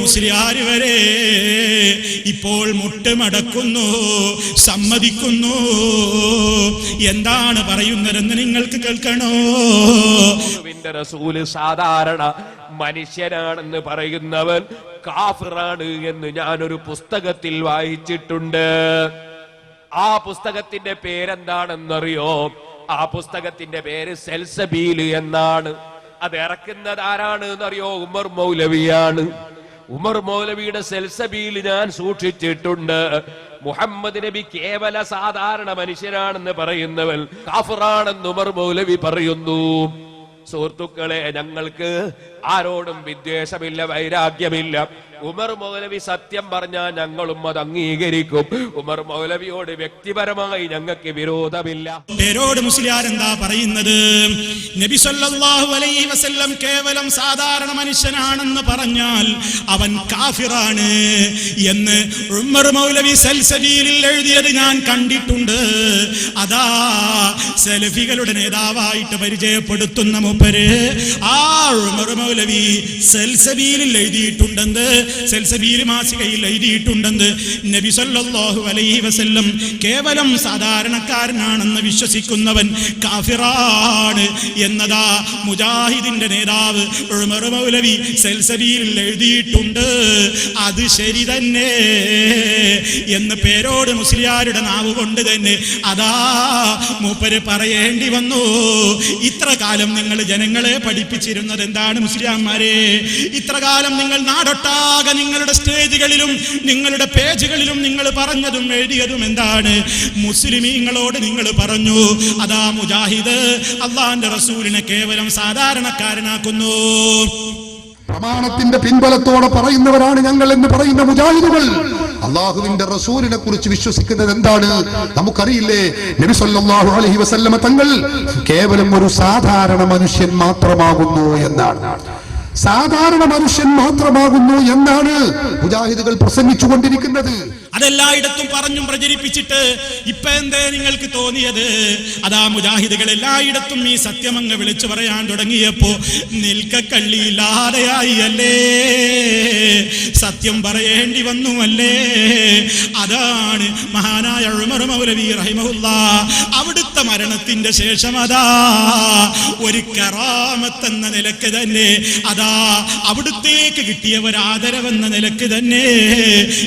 മുസ്ലിയാർ വരെ ഇപ്പോൾ മുട്ടുമടക്കുന്നു, സമ്മതിക്കുന്നു. എന്താണ് പറയുന്നതെന്ന് നിങ്ങൾക്ക് കേൾക്കണോ? റസൂല് സാധാരണ മനുഷ്യനാണെന്ന് പറയുന്നവൻ കാഫിറാണ് എന്ന് ഞാനൊരു പുസ്തകത്തിൽ വായിച്ചിട്ടുണ്ട്. ആ പുസ്തകത്തിന്റെ പേരെന്താണെന്നറിയോ? ആ പുസ്തകത്തിന്റെ പേര് സൽസബീൽ എന്നാണ്. അത് ഇറക്കുന്നത് ആരാണ് എന്നറിയോ? ഉമർ മൗലവിയാണ്. ഉമർ മൗലവിയുടെ സൽസബീൽ ഞാൻ സൂക്ഷിച്ചിട്ടുണ്ട്. മുഹമ്മദ് നബി കേവല സാധാരണ മനുഷ്യനാണെന്ന് പറയുന്നവൻ കാഫിറാണെന്ന് ഉമർ മൗലവി പറയുന്നു. സുഹൃത്തുക്കളെ, ഞങ്ങൾക്ക് ആരോടും വിദ്വേഷമില്ല, വൈരാഗ്യമില്ല. ഉമർ മൗലവി സത്യം പറഞ്ഞാൽ ഞങ്ങളും അത് അംഗീകരിക്കും. ഉമർ മൗലവിയോട് വ്യക്തിപരമായി ഞങ്ങൾക്ക് വിരോധമില്ല. പേരോട് മുസ്ലിയാർ എന്താ പറയുന്നത്? നബി സല്ലല്ലാഹു അലൈഹി വസല്ലം കേവലം സാധാരണ മനുഷ്യനാണെന്ന് പറഞ്ഞാൽ അവൻ കാഫിറാണ് എന്ന് ഉമർ മൗലവി സൽസബീലിൽ എഴുതിയത് ഞാൻ കണ്ടിട്ടുണ്ട്. അതാ സലഫികളുടെ നേതാവായിട്ട് പരിചയപ്പെടുത്തുന്ന മൂപ്പര് ആ ഉമർ മൗലവി സൽസബീലിൽ എഴുതിയിട്ടുണ്ടെന്ന്, സൽസബീൽ മാസികയിൽ എഴുതിയിട്ടുണ്ടെന്ന് നബി സല്ലല്ലാഹു അലൈഹി വസല്ലം കേവലം സാധാരണക്കാരനാണെന്ന് വിശ്വസിക്കുന്നവൻ കാഫിറാണ് എന്നതാ മുജാഹിദിന്റെ നേതാവ് ഉമർ മൗലവി സൽസബീലിൽ എഴുതിയിട്ടുണ്ട്. അത് ശരി തന്നെ എന്ന് പേരോട് മുസ്ലിയാരുടെ നാവ് കൊണ്ട് തന്നെ അതാ മൂപ്പര് പറയേണ്ടി വന്നു. ഇത്ര കാലം നിങ്ങൾ ജനങ്ങളെ പഠിപ്പിച്ചിരുന്നത് എന്താണ് മുസ്ലിയാന്മാരെ? ഇത്ര കാലം നിങ്ങൾ നാടൊട്ടാകെ നിങ്ങളുടെ സ്റ്റേജുകളിലും നിങ്ങളുടെ പേജുകളിലും നിങ്ങൾ പറഞ്ഞതും എഴുതിയതും എന്താണ്? മുസ്ലിമീങ്ങളോട് നിങ്ങൾ പറഞ്ഞു അതാ മുജാഹിദ് അള്ളാന്റെ റസൂലിനെ കേവലം സാധാരണക്കാരനാക്കുന്നു. പ്രമാണത്തിന്റെ പിൻബലത്തോടെ പറയുന്നവരാണ് ഞങ്ങൾ എന്ന് പറയുന്ന മുജാഹിദുകൾ അള്ളാഹുവിന്റെ റസൂലിനെ കുറിച്ച് വിശ്വസിക്കുന്നത് എന്താണ്? നമുക്കറിയില്ലേ, നബി സല്ലല്ലാഹു അലൈഹി വസല്ലമ തങ്ങൾ കേവലം ഒരു സാധാരണ മനുഷ്യൻ മാത്രമാകുന്നു എന്നാണ്. സാധാരണ മനുഷ്യൻ മാത്രമാകുന്നു എന്നാണ് മുജാഹിദുകൾ പ്രസംഗിച്ചു കൊണ്ടിരിക്കുന്നത്. അതെല്ലായിടത്തും പറഞ്ഞും പ്രചരിപ്പിച്ചിട്ട് ഇപ്പൊ എന്തേ നിങ്ങൾക്ക് തോന്നിയത്? അതാ മുജാഹിദുകൾ എല്ലായിടത്തും ഈ സത്യമങ്ങ് വിളിച്ചു പറയാൻ തുടങ്ങിയപ്പോ നിൽക്കക്കള്ളിയില്ലാതെയായി അല്ലേ? സത്യം പറയേണ്ടി വന്നു അല്ലേ? അതാണ് മഹാനായ ഉമർ മൗലവി റഹിമഹുല്ലാഹ് അവിടുത്തെ മരണത്തിന്റെ ശേഷം അതാ ഒരു കറാമത്ത് എന്ന നിലക്ക് തന്നെ അതാ അവിടുത്തേക്ക് കിട്ടിയ ഒരു ആദരവെന്ന നിലക്ക് തന്നെ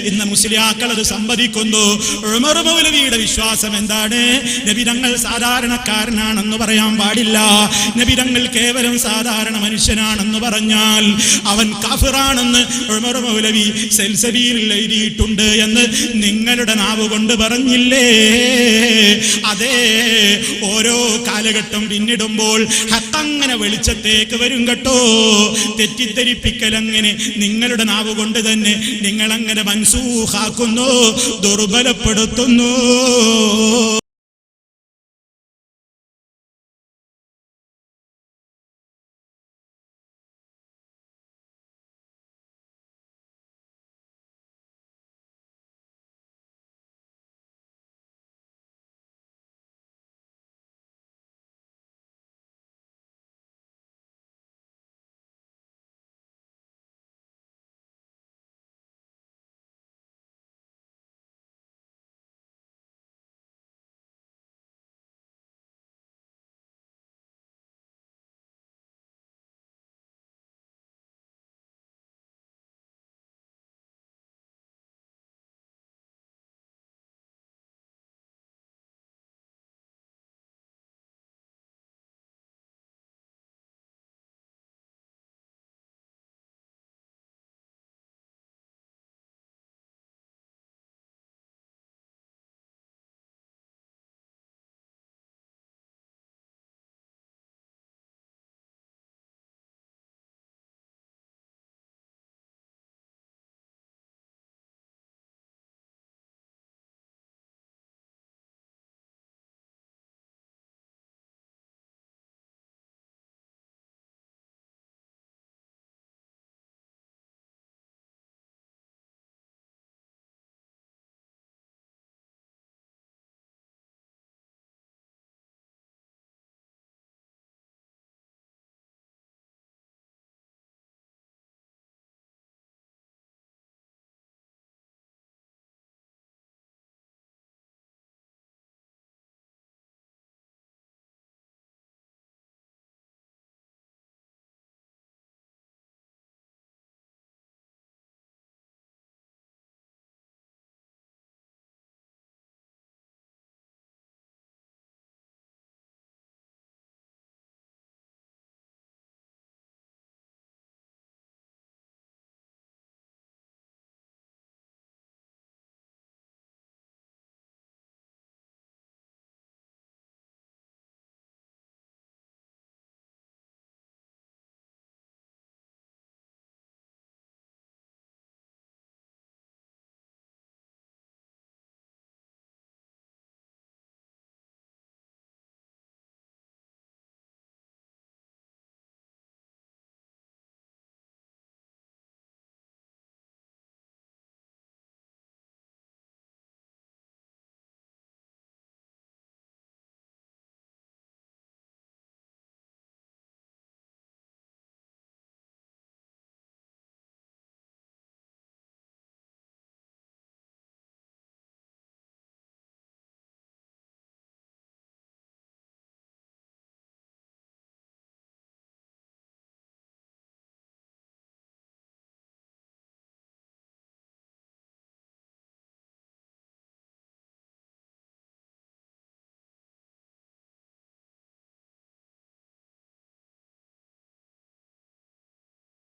ഇന്ന് മുസ്ലിയാക്കൾ അത് സമ്മതിക്കുന്നു. ഉമർ മൗലവിയുടെ വിശ്വാസം എന്താണ്? നബി തങ്ങൾ സാധാരണക്കാരനാണെന്ന് പറയാൻ പാടില്ല. നബി തങ്ങൾ കേവലം സാധാരണ മനുഷ്യനാണെന്ന് പറഞ്ഞാൽ അവൻ കാഫിറാണെന്ന് ഉമർ മൗലവി സൽസബീലിൽ എഴുതിയിട്ടുണ്ട് എന്ന് നിങ്ങളുടെ നാവ് കൊണ്ട് പറഞ്ഞില്ലേ? അതെ, ഓരോ കാലഘട്ടം പിന്നിടുമ്പോൾ ഹക്കങ്ങനെ വെളിച്ചത്തേക്ക് വരും കേട്ടോ. തെറ്റിദ്ധരിപ്പിക്കൽ അങ്ങനെ നിങ്ങളുടെ നാവ് കൊണ്ട് തന്നെ നിങ്ങൾ അങ്ങനെ മൻസൂഖാക്കുന്നു, ദുർബലപ്പെടുത്തുന്നു.